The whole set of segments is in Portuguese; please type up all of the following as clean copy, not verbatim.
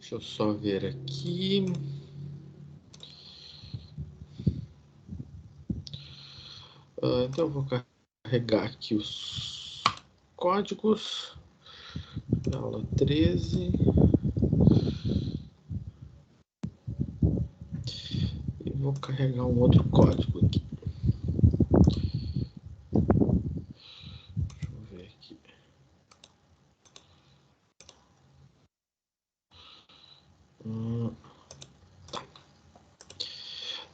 Deixa eu só ver aqui. Então eu vou carregar aqui os códigos. Aula 13. E vou carregar um outro código aqui. Deixa eu ver aqui.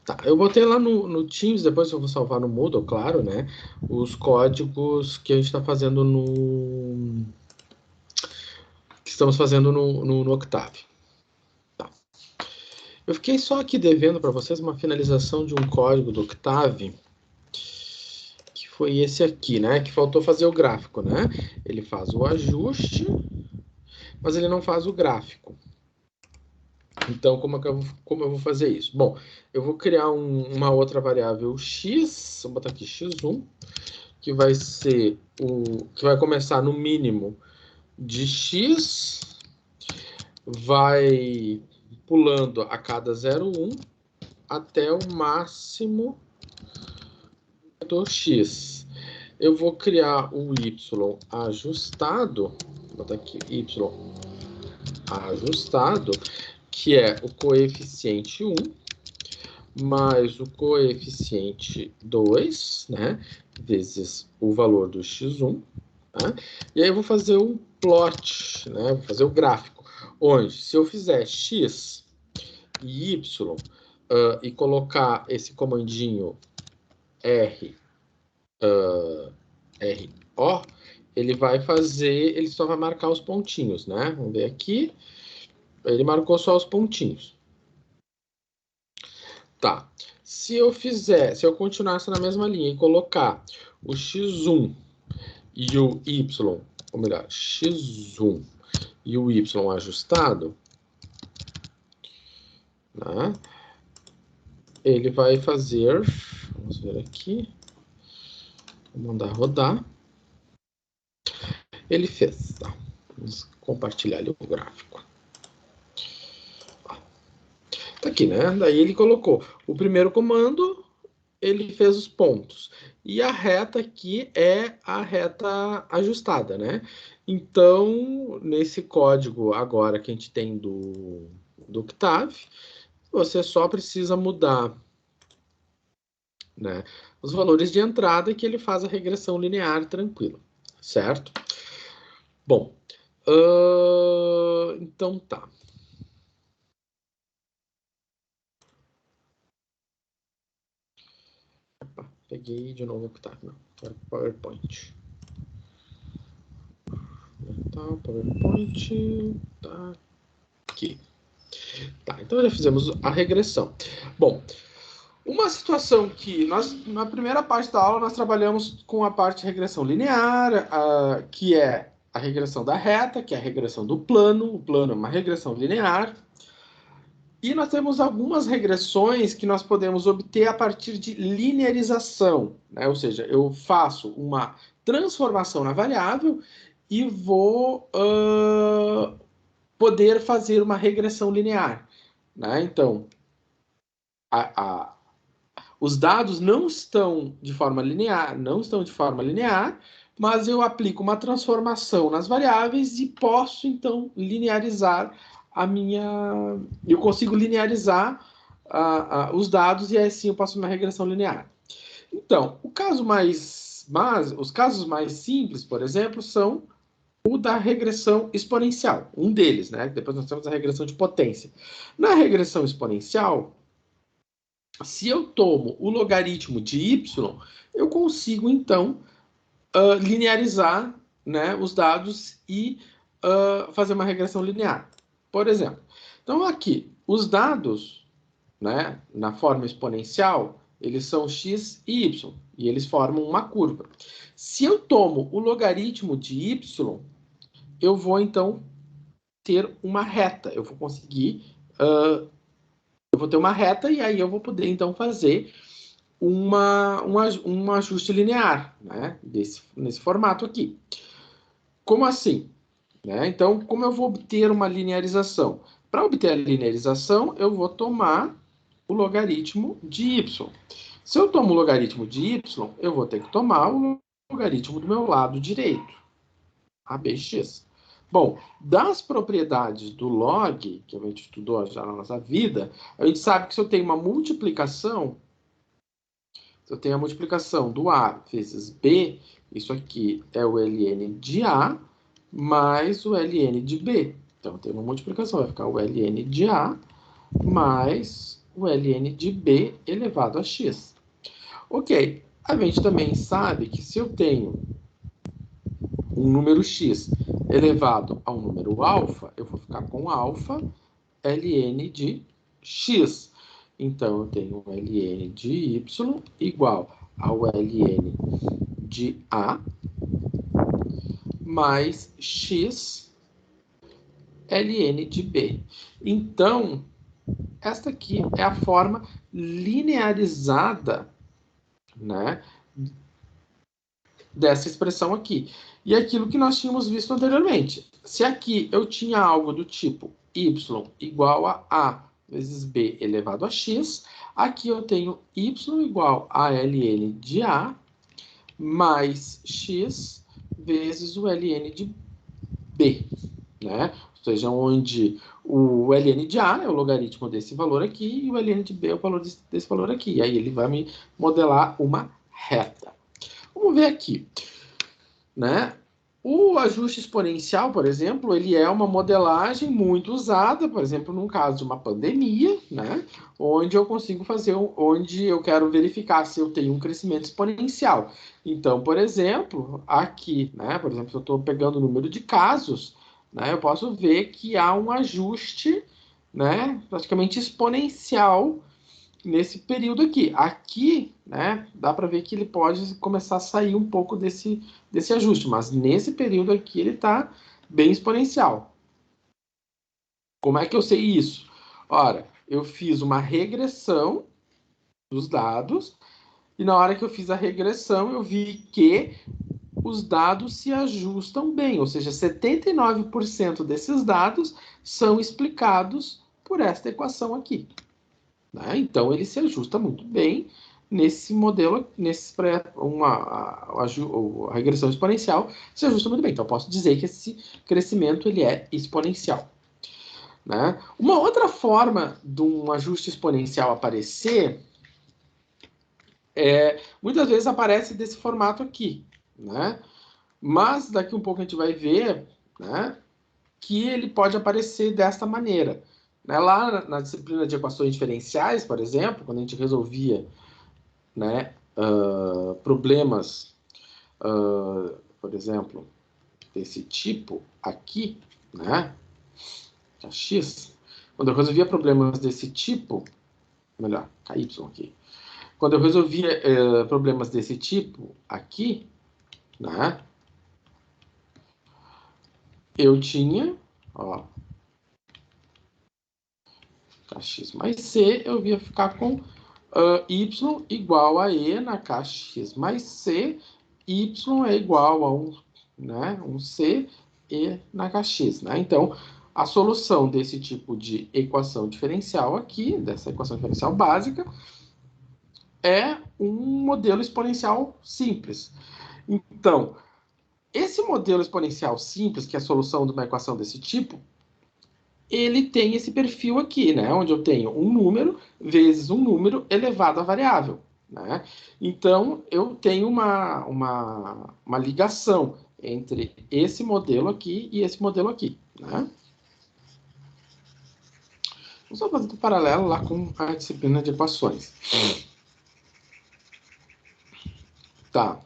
Tá, eu botei lá no Teams, depois eu vou salvar no Moodle, claro, né? Os códigos que a gente está fazendo que estamos fazendo no Octave. Tá. Eu fiquei só aqui devendo para vocês uma finalização de um código do Octave, que foi esse aqui, né? Que faltou fazer o gráfico, né? Ele faz o ajuste, mas ele não faz o gráfico. Então, como eu vou fazer isso? Bom, eu vou criar uma outra variável x, vou botar aqui x1, que vai ser que vai começar no mínimo de x, vai pulando a cada 0,1 até o máximo do x. Eu vou criar o y ajustado, vou botar aqui y ajustado, que é o coeficiente 1 mais o coeficiente 2, né, vezes o valor do x1, tá? E aí eu vou fazer um plot, né, vou fazer o gráfico, onde se eu fizer x e y e colocar esse comandinho RO, ele vai fazer, ele só vai marcar os pontinhos, né? Vamos ver aqui, ele marcou só os pontinhos. Tá. Se eu continuasse na mesma linha e colocar o x1 e o y, ou melhor, x1 e o y ajustado, né, ele vai fazer, vamos ver aqui, vou mandar rodar, ele fez, tá? Vamos compartilhar ali o gráfico. Tá aqui, né? Daí ele colocou o primeiro comando, ele fez os pontos. E a reta aqui é a reta ajustada, né? Então, nesse código agora que a gente tem do Octave, você só precisa mudar, né, os valores de entrada que ele faz a regressão linear tranquilo, certo? Bom, então tá. Opa, peguei de novo o Octave, não, PowerPoint. Tá, PowerPoint, tá aqui. Tá, então já fizemos a regressão. Bom, uma situação que nós, na primeira parte da aula, nós trabalhamos com a parte de regressão linear, que é a regressão da reta, que é a regressão do plano. O plano é uma regressão linear. E nós temos algumas regressões que nós podemos obter a partir de linearização, né? Ou seja, eu faço uma transformação na variável e vou poder fazer uma regressão linear, né? Então, os dados não estão de forma linear, mas eu aplico uma transformação nas variáveis e posso então linearizar eu consigo linearizar os dados e assim eu posso uma regressão linear. Então, os casos mais simples, por exemplo, são o da regressão exponencial, um deles, né? Depois nós temos a regressão de potência. Na regressão exponencial, se eu tomo o logaritmo de y, eu consigo, então, linearizar, né, os dados e fazer uma regressão linear. Por exemplo, então aqui, os dados, né, na forma exponencial, eles são x e y, e eles formam uma curva. Se eu tomo o logaritmo de y, eu vou, então, ter uma reta. Eu vou conseguir... eu vou ter uma reta e aí eu vou poder, então, fazer um ajuste linear, né? Nesse formato aqui. Como assim? Né? Então, como eu vou obter uma linearização? Para obter a linearização, eu vou tomar o logaritmo de y. Se eu tomo o logaritmo de y, eu vou ter que tomar o logaritmo do meu lado direito, ABX. Bom, das propriedades do log, que a gente estudou já na nossa vida, a gente sabe que se eu tenho uma multiplicação, se eu tenho a multiplicação do A vezes B, isso aqui é o ln de A mais o ln de B. Então, tem uma multiplicação, vai ficar o ln de A mais o ln de B elevado a x. Ok, a gente também sabe que se eu tenho um número x elevado a um número alfa, eu vou ficar com alfa ln de x. Então, eu tenho ln de y igual ao ln de A mais x ln de B. Então, esta aqui é a forma linearizada, né, dessa expressão aqui. E aquilo que nós tínhamos visto anteriormente. Se aqui eu tinha algo do tipo y igual a A vezes B elevado a x, aqui eu tenho y igual a ln de A mais x vezes o ln de B, né? Ou seja, onde o ln de A é o logaritmo desse valor aqui e o ln de B é o valor desse valor aqui. E aí ele vai me modelar uma reta. Vamos ver aqui, né? O ajuste exponencial, por exemplo, ele é uma modelagem muito usada, por exemplo, num caso de uma pandemia, né? Onde eu consigo fazer, onde eu quero verificar se eu tenho um crescimento exponencial. Então, por exemplo, aqui, né? Por exemplo, se eu estou pegando o número de casos, né? Eu posso ver que há um ajuste, né? Praticamente exponencial nesse período aqui. Aqui, né, dá para ver que ele pode começar a sair um pouco desse ajuste, mas nesse período aqui ele está bem exponencial. Como é que eu sei isso? Ora, eu fiz uma regressão dos dados e na hora que eu fiz a regressão eu vi que os dados se ajustam bem, ou seja, 79% desses dados são explicados por esta equação aqui. Né? Então, ele se ajusta muito bem nesse modelo, a regressão exponencial se ajusta muito bem. Então, eu posso dizer que esse crescimento ele é exponencial. Né? Uma outra forma de um ajuste exponencial aparecer muitas vezes aparece desse formato aqui. Né? Mas daqui um pouco a gente vai ver, né, que ele pode aparecer desta maneira. Né? Lá na disciplina de equações diferenciais, por exemplo, quando a gente resolvia, né, problemas, por exemplo, desse tipo aqui, né, x, quando eu resolvia problemas desse tipo, melhor, ky aqui, quando eu resolvia problemas desse tipo aqui, né, eu tinha, ó, kx mais c, eu ia ficar com y igual a e na kx mais c, y é igual a um c e na kx. Né? Então, a solução desse tipo de equação diferencial aqui, dessa equação diferencial básica, é um modelo exponencial simples. Então, esse modelo exponencial simples, que é a solução de uma equação desse tipo, ele tem esse perfil aqui, né? Onde eu tenho um número vezes um número elevado à variável. Né? Então, eu tenho uma ligação entre esse modelo aqui e esse modelo aqui. Né? Vamos só fazer um paralelo lá com a disciplina de equações. Tá.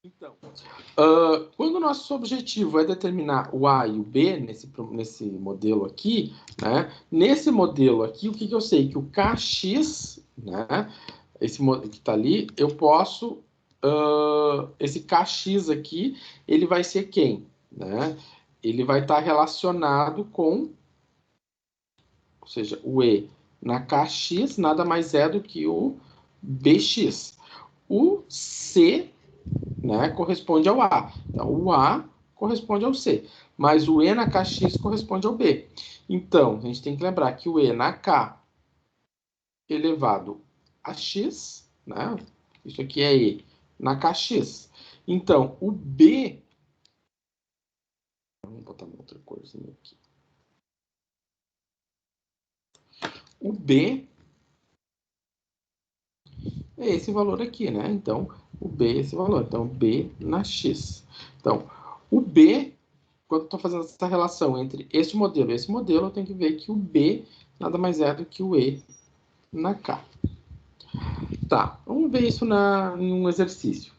Então, quando o nosso objetivo é determinar o A e o B nesse modelo aqui, né? Nesse modelo aqui, o que eu sei? Que o Kx, né? Esse que está ali, eu posso... esse Kx aqui, ele vai ser quem? Né? Ele vai estar relacionado com... Ou seja, o E na Kx nada mais é do que o Bx. O C... né, corresponde ao A. Então, o A corresponde ao C, mas o E na Kx corresponde ao B. Então, a gente tem que lembrar que o E na K elevado a X, né? Isso aqui é E na Kx. Então, o B... Vamos botar uma outra coisinha aqui. O B é esse valor aqui, né? Então, o B é esse valor. Então, B na X. Então, o B, quando eu estou fazendo essa relação entre este modelo e esse modelo, eu tenho que ver que o B nada mais é do que o E na K. Tá, vamos ver isso em um exercício.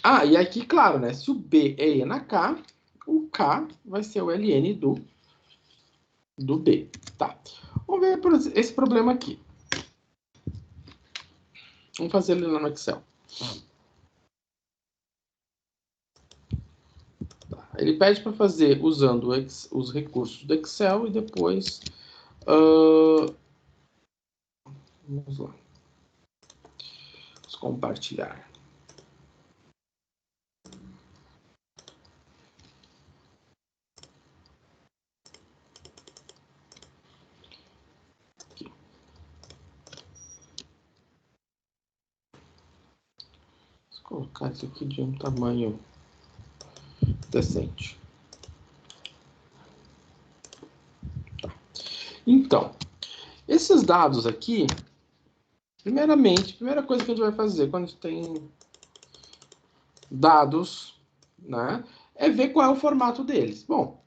Ah, e aqui, claro, né? Se o B é E na K, o K vai ser o ln do B. Tá. Vamos ver esse problema aqui. Vamos fazer ele lá no Excel. Tá. Ele pede para fazer usando os recursos do Excel e depois... vamos lá. Vamos compartilhar. Colocar isso aqui de um tamanho decente. Tá. Então, esses dados aqui, primeiramente, a primeira coisa que a gente vai fazer quando a gente tem dados, né, é ver qual é o formato deles. Bom,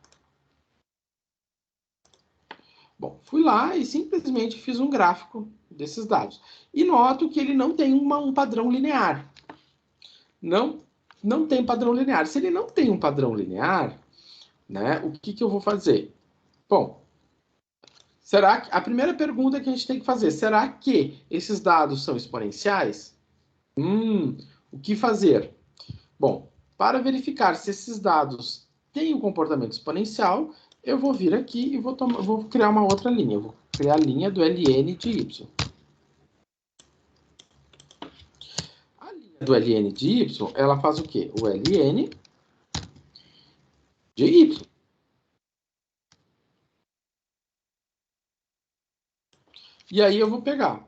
fui lá e simplesmente fiz um gráfico desses dados. E noto que ele não tem um padrão linear. Não tem padrão linear. Se ele não tem um padrão linear, né, o que eu vou fazer? Bom, será que a primeira pergunta que a gente tem que fazer, será que esses dados são exponenciais? O que fazer? Bom, para verificar se esses dados têm um comportamento exponencial, eu vou vir aqui e vou criar uma outra linha. Eu vou criar a linha do ln de y. A linha do ln de y, ela faz o quê? O ln de y. E aí eu vou pegar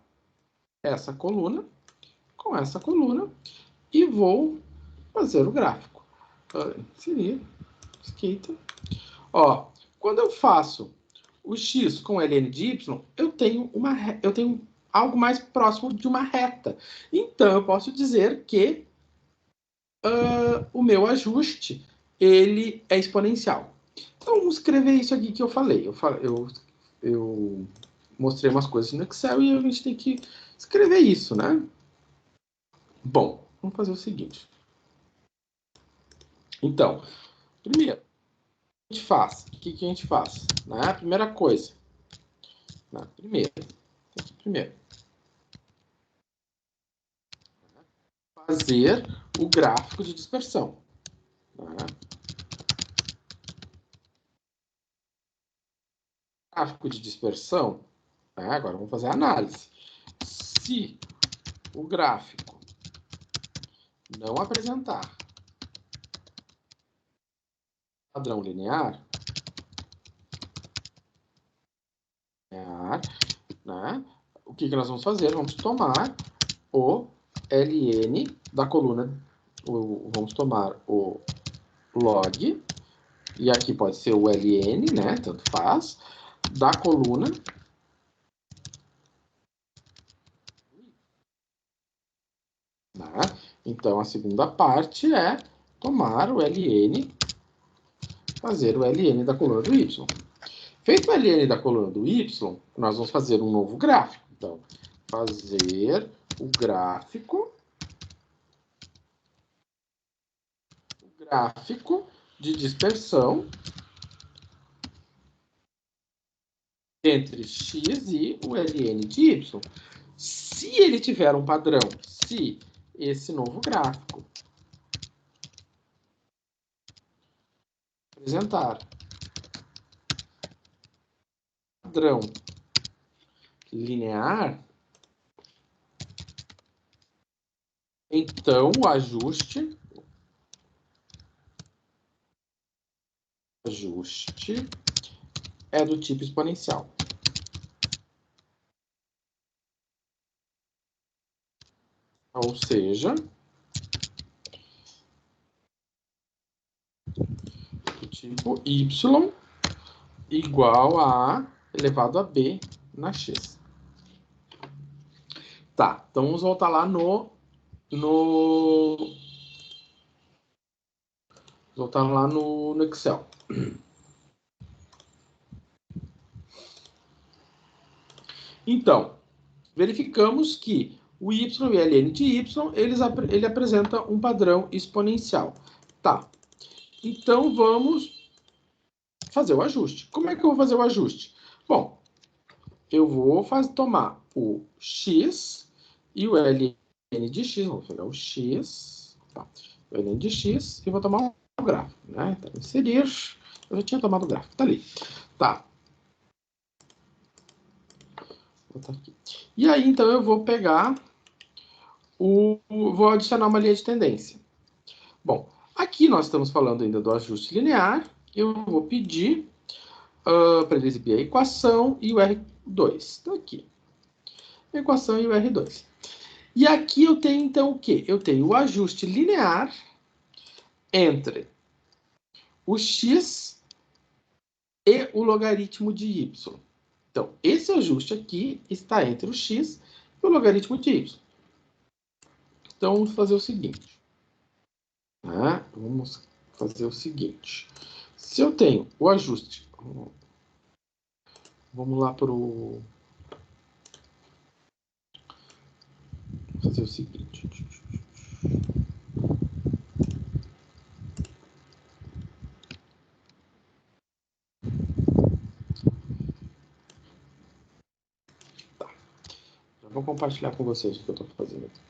essa coluna com essa coluna e vou fazer o gráfico. Seria esquerda. Ó, quando eu faço o x com ln de y, eu tenho algo mais próximo de uma reta. Então, eu posso dizer que o meu ajuste ele é exponencial. Então, vamos escrever isso aqui que eu falei. Eu mostrei umas coisas no Excel e a gente tem que escrever isso, né? Bom, vamos fazer o seguinte. Então, primeiro, o que a gente faz? Né? Primeira coisa. Primeiro, fazer o gráfico de dispersão. Né? Gráfico de dispersão, né? Agora vamos fazer a análise. Se o gráfico não apresentar padrão linear, né? O que nós vamos fazer? Vamos tomar o ln da coluna, vamos tomar o log, e aqui pode ser o ln, né? Tanto faz, da coluna né? Então, a segunda parte é tomar o ln, fazer o ln da coluna do y. Feito o ln da coluna do y, nós vamos fazer um novo gráfico. Então, fazer o gráfico de dispersão entre x e o ln de y. Se ele tiver um padrão, se esse novo gráfico apresentar padrão linear, então o ajuste ajuste é do tipo exponencial. Ou seja, do tipo y igual a A elevado a B na x. Tá, então vamos voltar lá no Excel. Então, verificamos que o y e o ln de y, ele apresenta um padrão exponencial. Tá, então vamos fazer o ajuste. Como é que eu vou fazer o ajuste? Bom, eu vou tomar o x e o ln de x, vou pegar o x, tá, o ln de x, e vou tomar o gráfico, né? Então, inserir, eu já tinha tomado o gráfico, tá ali. Tá. Vou botar aqui. E aí, então, eu vou pegar vou adicionar uma linha de tendência. Bom, aqui nós estamos falando ainda do ajuste linear. Eu vou pedir para ele exibir a equação e o R2. Está aqui. A equação e o R2. E aqui eu tenho, então, o quê? Eu tenho o ajuste linear entre o x e o logaritmo de y. Então, esse ajuste aqui está entre o x e o logaritmo de y. Então, vamos fazer o seguinte. Vamos fazer o seguinte. Se eu tenho o ajuste... Vamos lá para o... Vou fazer o seguinte. Tá. Já vou compartilhar com vocês o que eu estou fazendo aqui.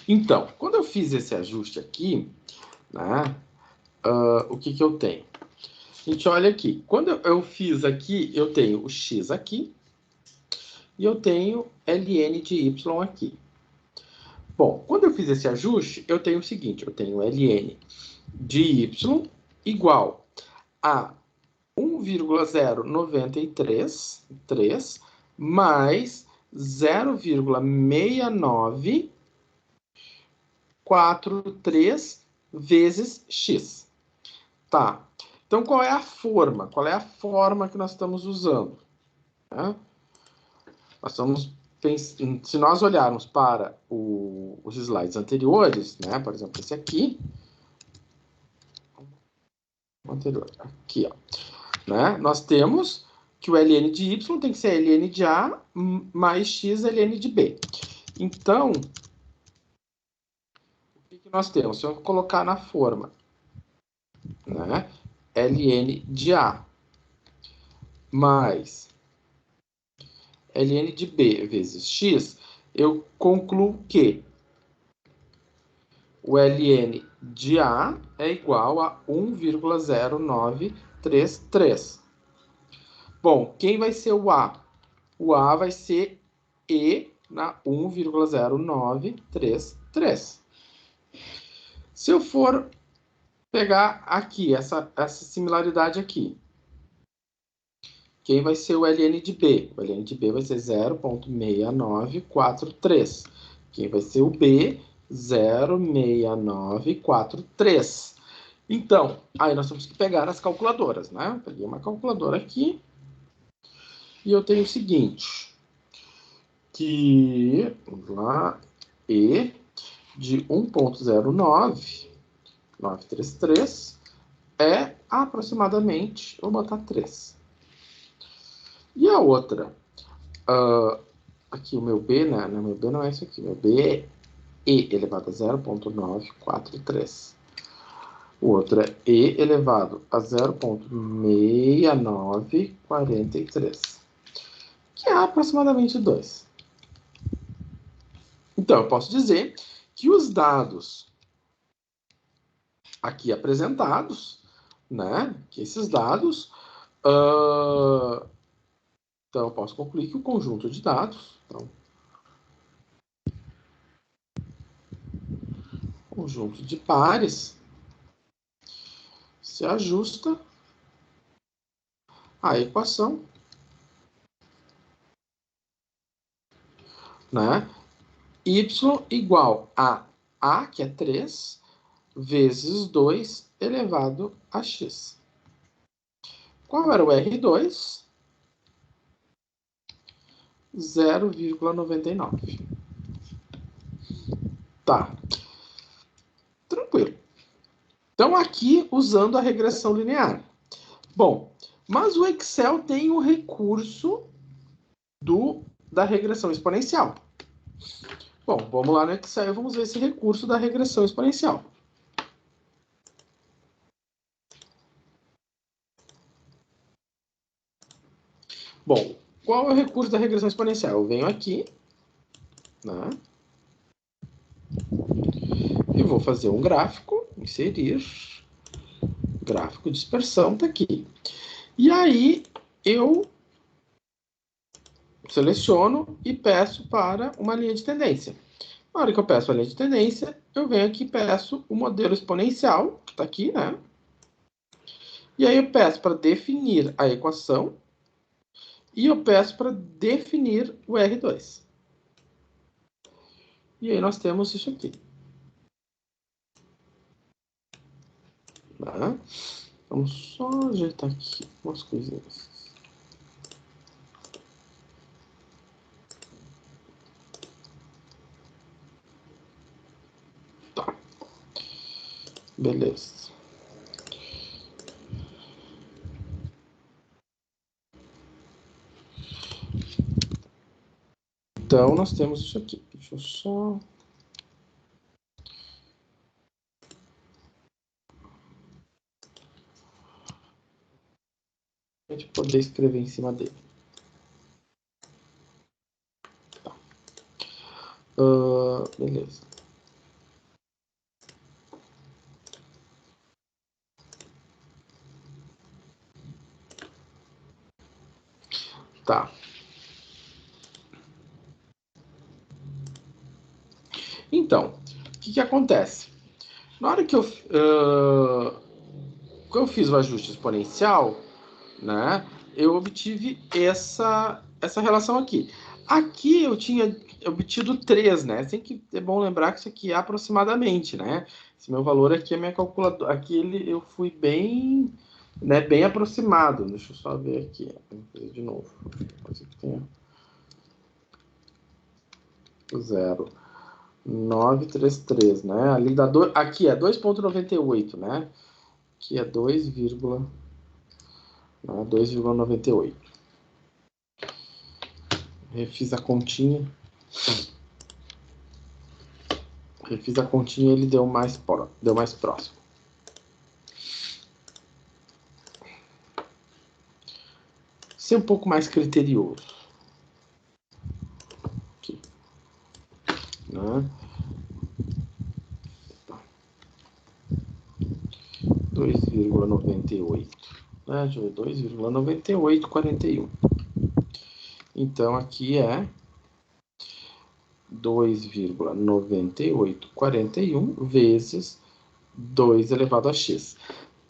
Então, quando eu fiz esse ajuste aqui, né, o que eu tenho? A gente olha aqui. Quando eu fiz aqui, eu tenho o x aqui e eu tenho ln de y aqui. Bom, quando eu fiz esse ajuste, eu tenho o seguinte, eu tenho ln de y igual a 1,093 mais 0,6943 vezes x. Tá. Então, qual é a forma? Qual é a forma que nós estamos usando? Nós estamos pensando, se nós olharmos para os slides anteriores, né? Por exemplo, esse aqui. Anterior. Aqui, ó. Né? Nós temos que o ln de y tem que ser ln de A mais x ln de B. Então, o que nós temos? Se eu colocar na forma, né, ln de A mais ln de B vezes x, eu concluo que o ln de A é igual a 1,0933. Bom, quem vai ser o A? O A vai ser E na 1,0933. Se eu for pegar aqui, essa similaridade aqui, quem vai ser o ln de B? O ln de B vai ser 0,6943. Quem vai ser o B? 0,6943. Então, aí nós temos que pegar as calculadoras, né? Eu peguei uma calculadora aqui e eu tenho o seguinte, que, vamos lá, E de 1,09933 é aproximadamente, vou botar 3. E a outra, aqui o meu B, né? Meu B não é isso aqui, meu B é E elevado a 0,943. O outro é E elevado a 0,6943, que é aproximadamente 2. Então, eu posso dizer que os dados aqui apresentados, né, que esses dados, então eu posso concluir que o conjunto de dados, então, conjunto de pares se ajusta à equação, né? Y igual a A, que é 3, vezes 2 elevado a x. Qual era o R2? 0,99. Tá. Tranquilo. Então, aqui, usando a regressão linear. Bom, mas o Excel tem o recurso da regressão exponencial. Bom, vamos lá no Excel e vamos ver esse recurso da regressão exponencial. Bom, qual é o recurso da regressão exponencial? Eu venho aqui, né? E vou fazer um gráfico, inserir, gráfico de dispersão, tá aqui. E aí, eu seleciono e peço para uma linha de tendência. Na hora que eu peço a linha de tendência, eu venho aqui e peço o modelo exponencial, que está aqui, né? E aí eu peço para definir a equação e eu peço para definir o R2. E aí nós temos isso aqui. Tá? Vamos só ajeitar aqui umas coisinhas. Tá. Beleza. Então, nós temos isso aqui. Deixa eu só... a gente poder escrever em cima dele. Tá. Beleza. Tá. Então, o que acontece? Na hora que eu fiz o ajuste exponencial, né, eu obtive essa relação aqui. Aqui eu tinha obtido 3, né? Sempre que é bom lembrar que isso aqui é aproximadamente, né? Esse meu valor aqui é minha calculadora. Aqui eu fui bem, né, bem aproximado. Deixa eu só ver aqui. Vou fazer de novo. Pode ser que tenha 0,933, né? Ali dá aqui é 2,98, né? Aqui é 2,98. Refiz a continha. Refiz a continha e ele deu mais próximo. Ser um pouco mais criterioso. Aqui. Né? 2,98. Né? Deixa eu ver, 2,9841. Então, aqui é 2,9841 vezes 2 elevado a x.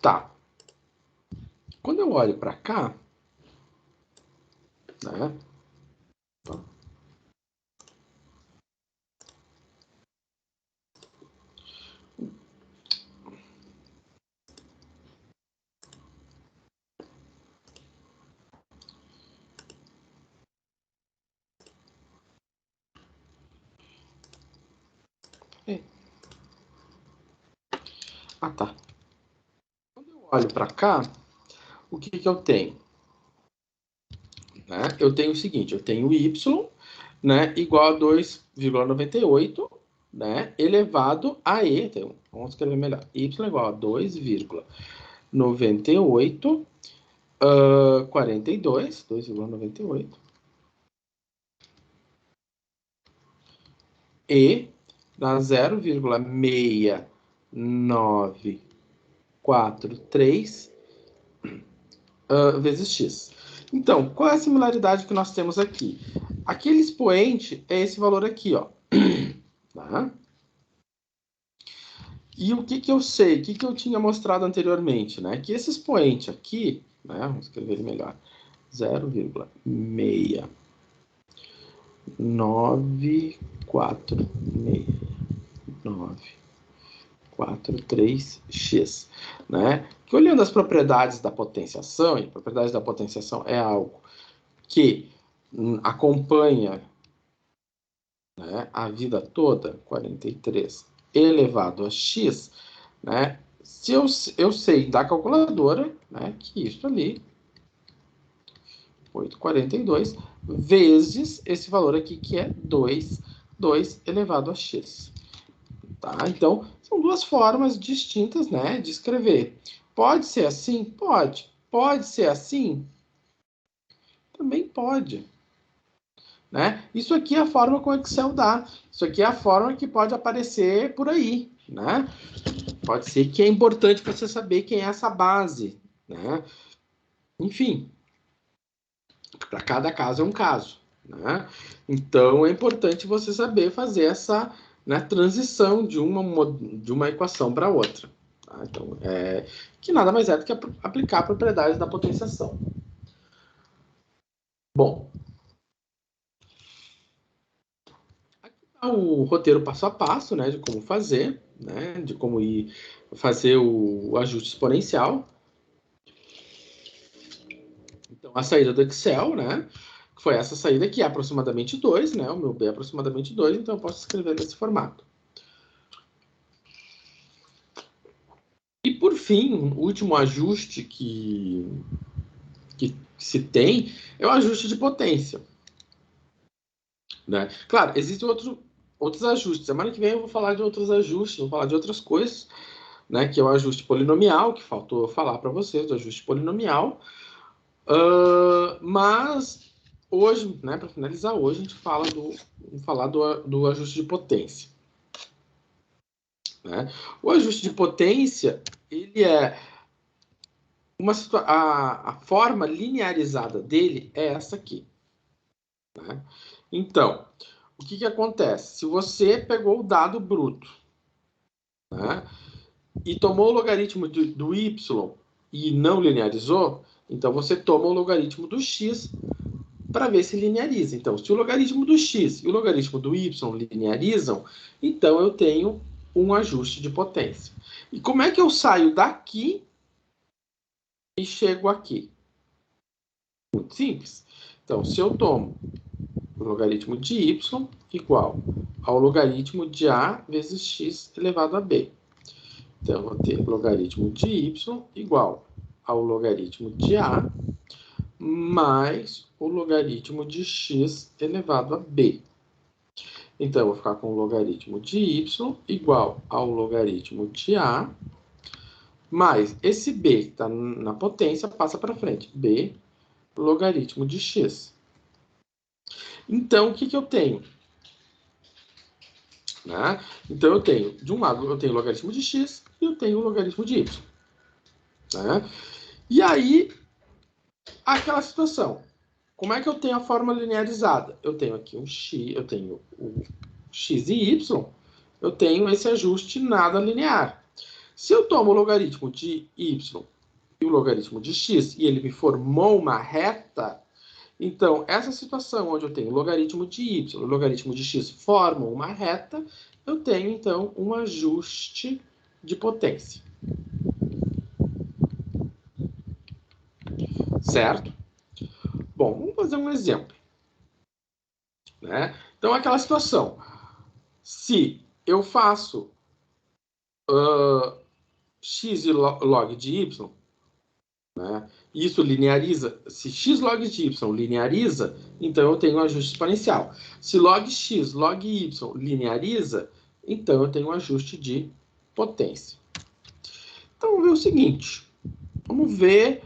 Tá. Quando eu olho para cá, né? Tá. Ah, tá. Quando eu olho para cá, o que eu tenho? Né? Eu tenho o seguinte, eu tenho y, né, igual a 2,98, né, elevado a e, então, vamos escrever melhor, y igual a 2,98, 42, 2,98, e dá 0,6943 vezes x. Então, qual é a similaridade que nós temos aqui? Aquele expoente é esse valor aqui, ó. Tá? E o que que eu sei? O que que eu tinha mostrado anteriormente, né? Que esse expoente aqui, né? Vamos escrever ele melhor. 0,6946943x, né? Que olhando as propriedades da potenciação, e propriedades da potenciação é algo que acompanha, né, a vida toda, 43 elevado a x, né? Se eu sei da calculadora, né, que isso ali, 842, vezes esse valor aqui, que é 2 elevado a x. Tá? Então, são duas formas distintas, né, de escrever. Pode ser assim? Pode. Pode ser assim? Também pode. Né? Isso aqui é a forma que o Excel dá. Isso aqui é a forma que pode aparecer por aí. Né? Pode ser que é importante você saber quem é essa base. Né? Enfim, para cada caso é um caso. Né? Então é importante você saber fazer essa, né, transição de uma equação para outra. Tá? Então, que nada mais é do que aplicar propriedades da potenciação. Bom, o roteiro passo a passo, né, de como fazer, né, de como ir fazer o ajuste exponencial. Então, a saída do Excel, né, que foi essa saída aqui, é aproximadamente 2, né, o meu B é aproximadamente 2, então eu posso escrever nesse formato. E, por fim, o último ajuste que se tem é o ajuste de potência. Né? Claro, existem outros ajustes. Semana que vem eu vou falar de outros ajustes, vou falar de outras coisas, né, que é o ajuste polinomial, que faltou falar para vocês do ajuste polinomial. Mas hoje, né, para finalizar, hoje a gente falar do ajuste de potência. Né? O ajuste de potência, ele é a forma linearizada dele é essa aqui. Né? Então, o que acontece? Se você pegou o dado bruto, né, e tomou o logaritmo do y e não linearizou, então você toma o logaritmo do x para ver se lineariza. Então, se o logaritmo do x e o logaritmo do y linearizam, então eu tenho um ajuste de potência. E como é que eu saio daqui e chego aqui? Muito simples. Então, se eu tomo o logaritmo de y igual ao logaritmo de a vezes x elevado a b. Então, eu vou ter logaritmo de y igual ao logaritmo de a mais o logaritmo de x elevado a b. Então, eu vou ficar com o logaritmo de y igual ao logaritmo de a, mais esse b que está na potência passa para frente. B logaritmo de x. Então, o que eu tenho? Né? Então, eu tenho, de um lado, eu tenho o logaritmo de x e eu tenho o logaritmo de y. Né? E aí, aquela situação. Como é que eu tenho a forma linearizada? Eu tenho aqui um x, eu tenho o x e y, eu tenho esse ajuste nada linear. Se eu tomo o logaritmo de y e o logaritmo de x e ele me formou uma reta, então essa situação onde eu tenho o logaritmo de y e o logaritmo de x formam uma reta, eu tenho então um ajuste de potência. Certo? Bom, vamos fazer um exemplo. Né? Então, aquela situação. Se eu faço x log de y, né, isso lineariza. Se x log de y lineariza, então eu tenho um ajuste exponencial. Se log x log y lineariza, então eu tenho um ajuste de potência. Então, vamos ver o seguinte. Vamos ver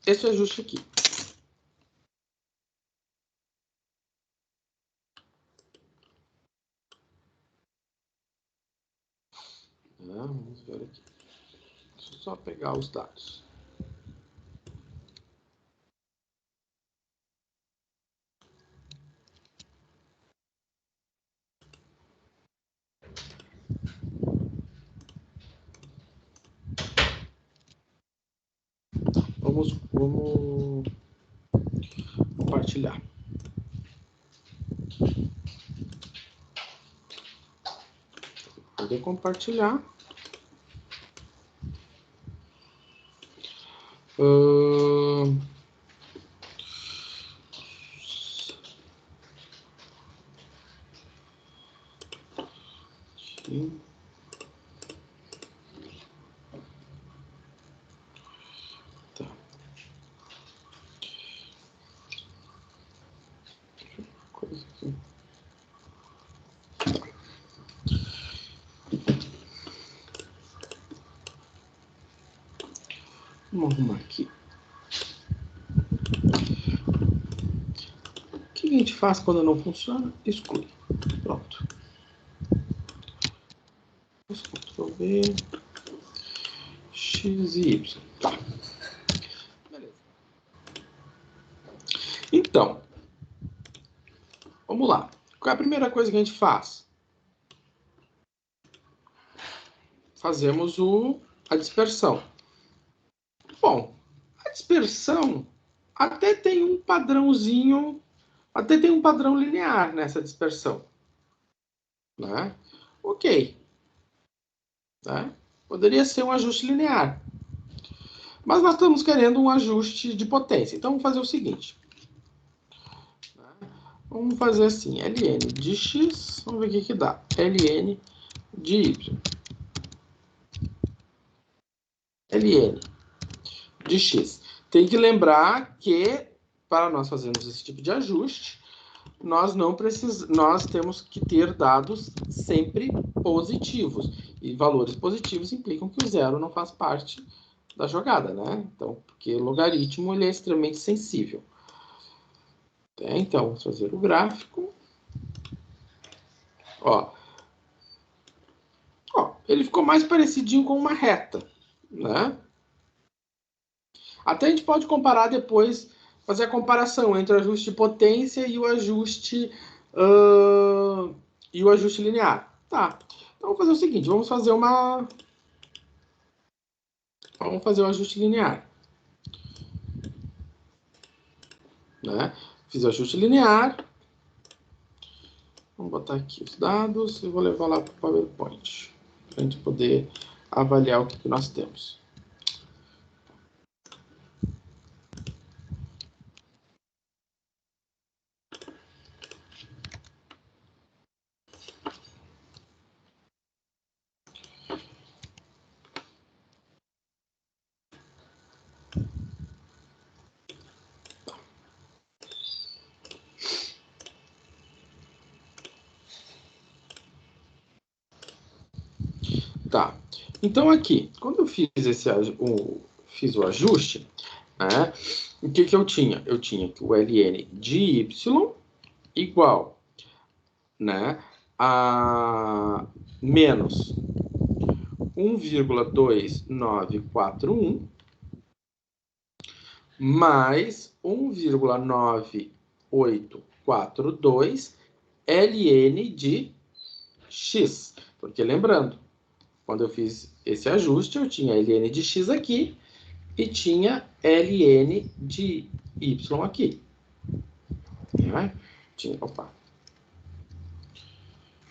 esse ajuste aqui. Vamos ver aqui. Deixa eu só pegar os dados. Vamos compartilhar. Poder compartilhar. Tá. Coisa aqui. Vamos arrumar aqui. O que a gente faz quando não funciona? Exclui. Pronto. Ctrl V, X e Y. Tá. Beleza. Então, vamos lá. Qual é a primeira coisa que a gente faz? Fazemos a dispersão. Bom, a dispersão até tem um padrãozinho, até tem um padrão linear nessa dispersão, né? Ok. Né? Poderia ser um ajuste linear. Mas nós estamos querendo um ajuste de potência. Então, vamos fazer o seguinte. Vamos fazer assim, ln de x, vamos ver o que dá. ln de y. ln de x. Tem que lembrar que, para nós fazermos esse tipo de ajuste, nós temos que ter dados sempre positivos. E valores positivos implicam que o zero não faz parte da jogada, né? Então, porque logaritmo ele é extremamente sensível. Então, vamos fazer o gráfico. Ó, ele ficou mais parecidinho com uma reta, né? Até a gente pode comparar depois, fazer a comparação entre o ajuste de potência e o ajuste linear. Tá. Então, vamos fazer o seguinte, vamos fazer o ajuste linear. Né? Fiz o ajuste linear. Vamos botar aqui os dados e vou levar lá para o PowerPoint, para a gente poder avaliar o que nós temos. Tá. Então, aqui, quando eu fiz o ajuste, né, o que eu tinha? Eu tinha que o ln de y igual, né, a menos 1,2941 mais 1,9842 ln de x. Porque lembrando, quando eu fiz esse ajuste, eu tinha ln de x aqui e tinha ln de y aqui. Né?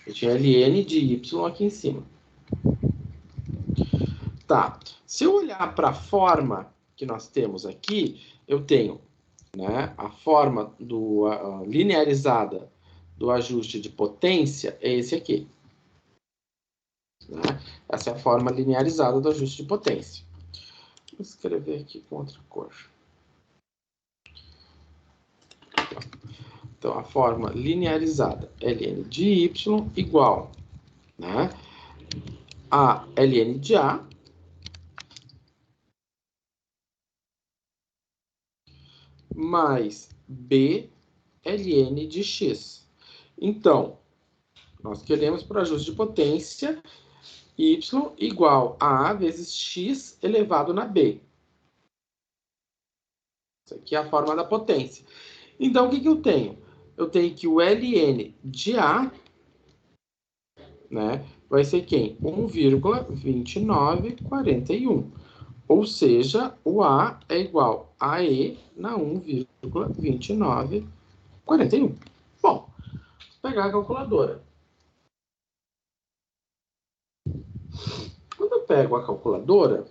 Eu tinha ln de y aqui em cima. Tá. Se eu olhar para a forma que nós temos aqui, eu tenho, né, a forma linearizada do ajuste de potência é esse aqui. Né? Essa é a forma linearizada do ajuste de potência. Vou escrever aqui com outra cor. Então, a forma linearizada ln de y igual, né, a ln de a mais b ln de x. Então, nós queremos para o ajuste de potência y igual a vezes x elevado na b. Isso aqui é a forma da potência. Então, o que eu tenho? Eu tenho que o ln de a, né, vai ser quem? 1,2941. Ou seja, o A é igual a E na 1,2941. Bom, vou pegar a calculadora. Quando eu pego a calculadora,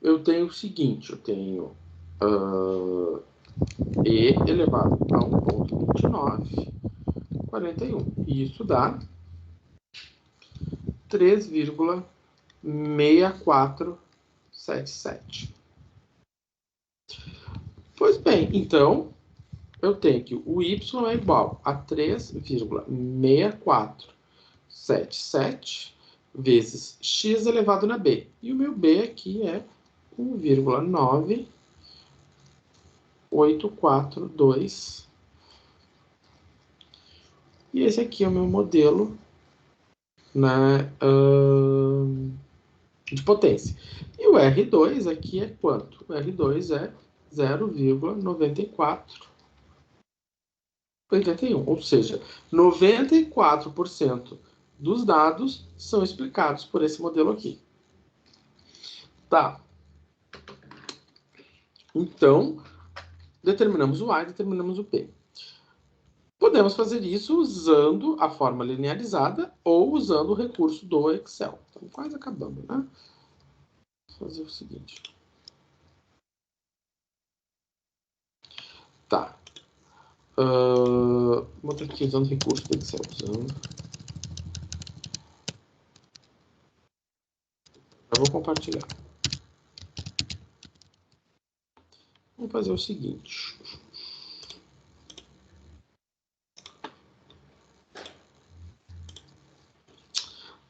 eu tenho o seguinte, eu tenho E elevado a 1,2941. E isso dá 3,6477. Pois bem, então eu tenho que o y é igual a 3,6477 vezes x elevado na b. E o meu b aqui é 1,9842. E esse aqui é o meu modelo, né, de potência. E o R2 aqui é quanto? O R2 é 0,9481. Ou seja, 94% dos dados são explicados por esse modelo aqui. Tá. Então, determinamos o A e determinamos o P. Podemos fazer isso usando a forma linearizada ou usando o recurso do Excel. Estamos quase acabando, né? Vou fazer o seguinte. Tá. Vou ter que usando o recurso do Excel. Eu vou compartilhar. Vamos fazer o seguinte.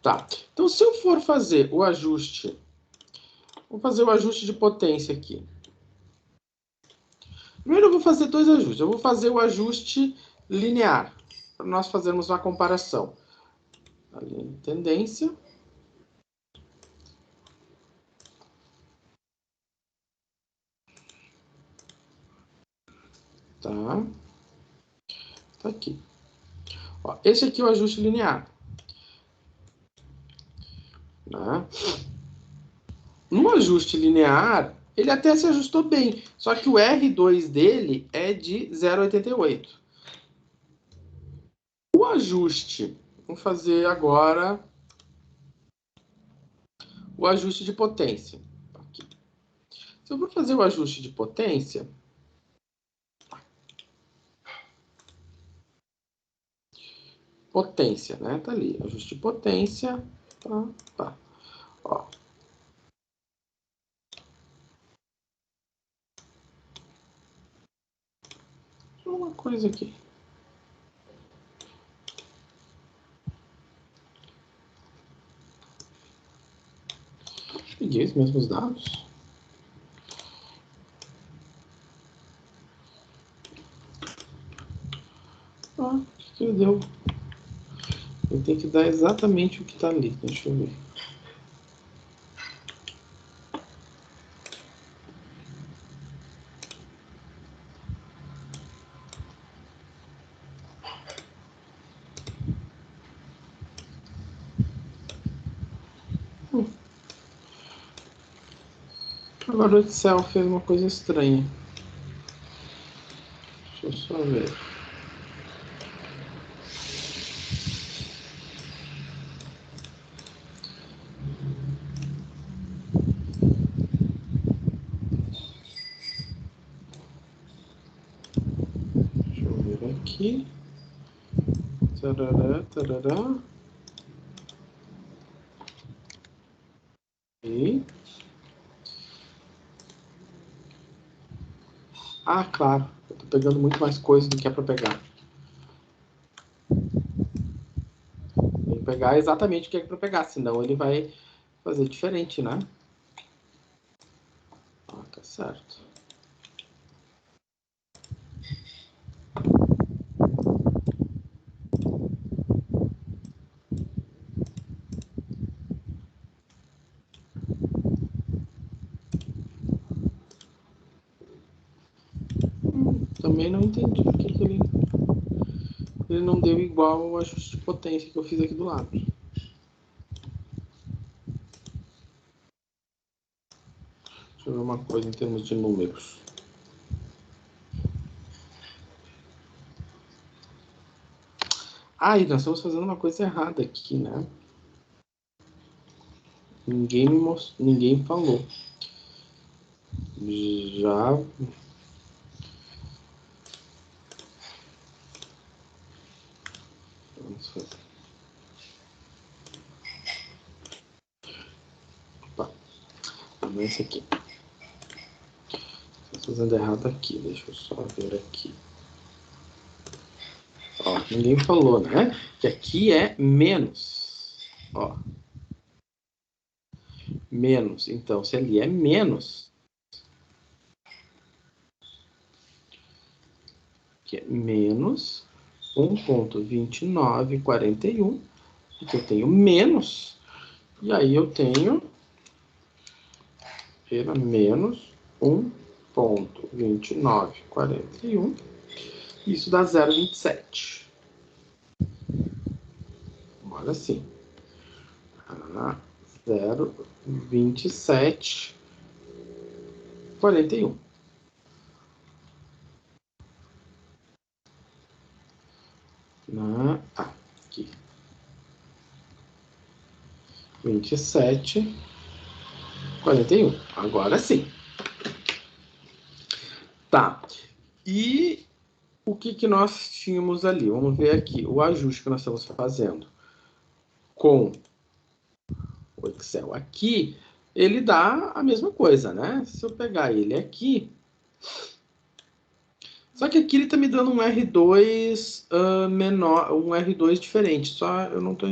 Tá. Então, se eu for fazer o ajuste, vou fazer o ajuste de potência aqui. Primeiro eu vou fazer dois ajustes. Eu vou fazer o ajuste linear, para nós fazermos uma comparação. A linha de tendência. Tá. Tá aqui. Ó, esse aqui é o ajuste linear. Né? No ajuste linear, ele até se ajustou bem, só que o R2 dele é de 0,88. O ajuste, vamos fazer agora o ajuste de potência. Aqui. Se eu for fazer o ajuste de potência, potência, né? Tá ali, ajuste de potência, tá. Ó. Uma coisa aqui. Peguei os mesmos dados. O que ele deu? Ele tem que dar exatamente o que está ali. Deixa eu ver. Agora o Excel fez uma coisa estranha. Deixa eu só ver. Deixa eu ver aqui. Tarará, tarará. E... Ah, claro. Eu tô pegando muito mais coisa do que é para pegar. Tem que pegar exatamente o que é para pegar, senão ele vai fazer diferente, né? Ah, tá certo. Também não entendi por que ele não deu igual ao ajuste de potência que eu fiz aqui do lado. Deixa eu ver uma coisa em termos de números. E nós estamos fazendo uma coisa errada aqui, né? Ninguém me mostrou, ninguém falou. Já... Vamos fazer. Opa. Não é esse aqui. Estou fazendo errado aqui. Deixa eu só ver aqui. Ó, ninguém falou, né? Que aqui é menos. Ó. Menos. Então, se ali é menos, que é menos 1,2941, porque eu tenho menos, e aí eu tenho menos 1,2941, isso dá 0,27. Agora sim. 0,2741. Aqui. 27,41. Agora sim. Tá. E o que nós tínhamos ali? Vamos ver aqui. O ajuste que nós estamos fazendo com o Excel aqui, ele dá a mesma coisa, né? Se eu pegar ele aqui... Só que aqui ele tá me dando um R2 menor, um R2 diferente. Só eu não tô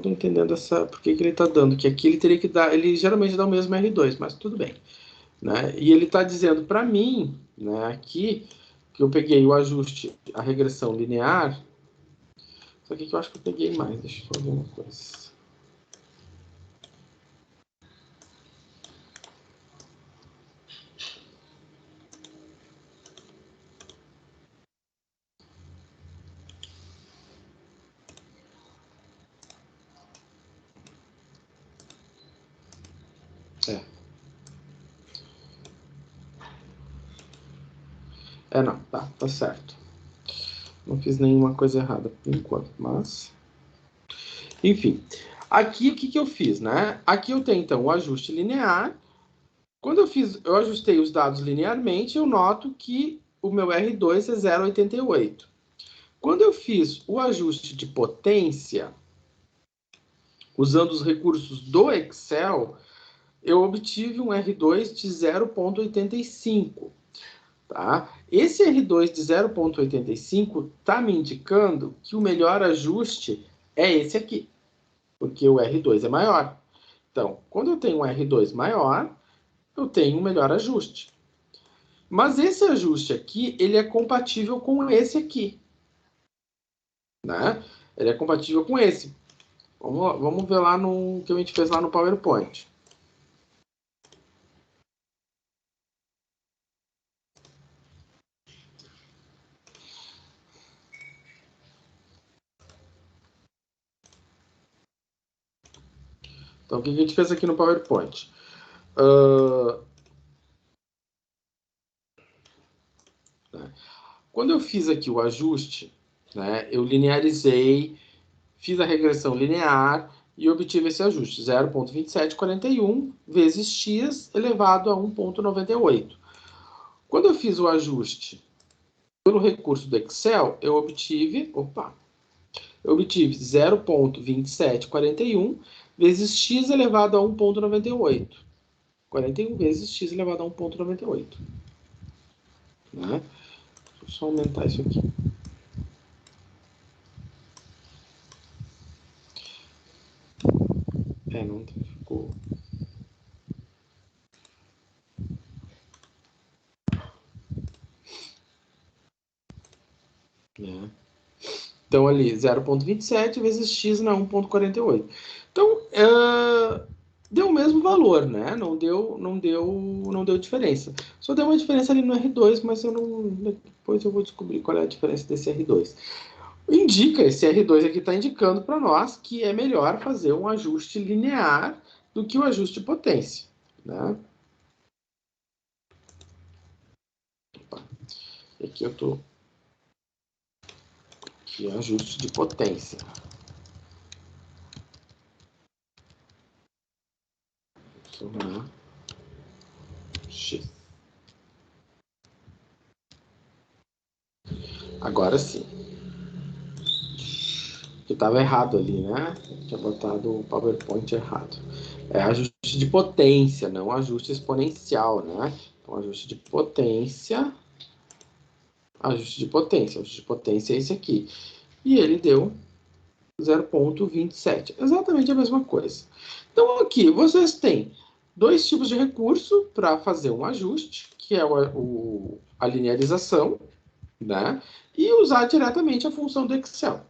entendendo por que ele tá dando. Que aqui ele teria que dar... Ele geralmente dá o mesmo R2, mas tudo bem. Né? E ele tá dizendo para mim, né, aqui, que eu peguei o ajuste, a regressão linear. Só que eu acho que eu peguei mais. Deixa eu só ver uma coisa. Não, tá certo. Não fiz nenhuma coisa errada por enquanto, mas... Enfim, aqui o que eu fiz, né? Aqui eu tenho, então, o ajuste linear. Quando eu ajustei os dados linearmente, eu noto que o meu R2 é 0,88. Quando eu fiz o ajuste de potência, usando os recursos do Excel, eu obtive um R2 de 0,85. Tá? Esse R2 de 0,85 está me indicando que o melhor ajuste é esse aqui, porque o R2 é maior. Então, quando eu tenho um R2 maior, eu tenho um melhor ajuste. Mas esse ajuste aqui, ele é compatível com esse aqui. Né? Ele é compatível com esse. Vamos ver lá no que a gente fez lá no PowerPoint. Então, o que a gente fez aqui no PowerPoint? Quando eu fiz aqui o ajuste, né, eu linearizei, fiz a regressão linear e obtive esse ajuste, 0,2741 vezes x elevado a 1,98. Quando eu fiz o ajuste pelo recurso do Excel, eu obtive 0,2741 vezes x elevado a 1,98. 41 vezes x elevado a 1,98. Né? Deixa eu só aumentar isso aqui. Não ficou... Então, ali, 0,27 vezes x na 1,48. Então, deu o mesmo valor, né? Não deu diferença. Só deu uma diferença ali no R2, mas depois eu vou descobrir qual é a diferença desse R2. Esse R2 aqui está indicando para nós que é melhor fazer um ajuste linear do que o ajuste de potência, né? E aqui eu tô... Aqui é ajuste de potência. Somar X. Agora sim. Que estava errado ali, né? Tinha botado o PowerPoint errado. É ajuste de potência, não ajuste exponencial, né? Então, ajuste de potência. Ajuste de potência. Ajuste de potência é esse aqui. E ele deu 0,27. Exatamente a mesma coisa. Então, aqui, vocês têm dois tipos de recurso para fazer um ajuste, que é a linearização, né? E usar diretamente a função do Excel,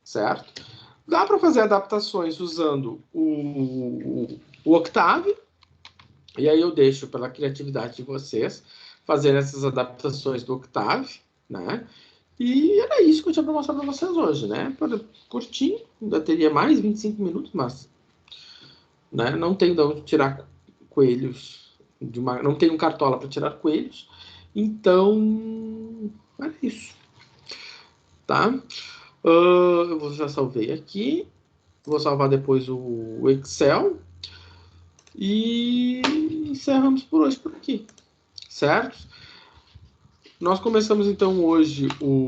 certo? Dá para fazer adaptações usando o Octave, e aí eu deixo pela criatividade de vocês fazer essas adaptações do Octave, né? E era isso que eu tinha para mostrar para vocês hoje, né? Curtinho, ainda teria mais 25 minutos, mas né, não tenho de onde tirar coelhos, não tenho cartola para tirar coelhos, então era isso, tá? Eu já salvei aqui, vou salvar depois o Excel e encerramos por hoje por aqui, certo? Nós começamos então hoje o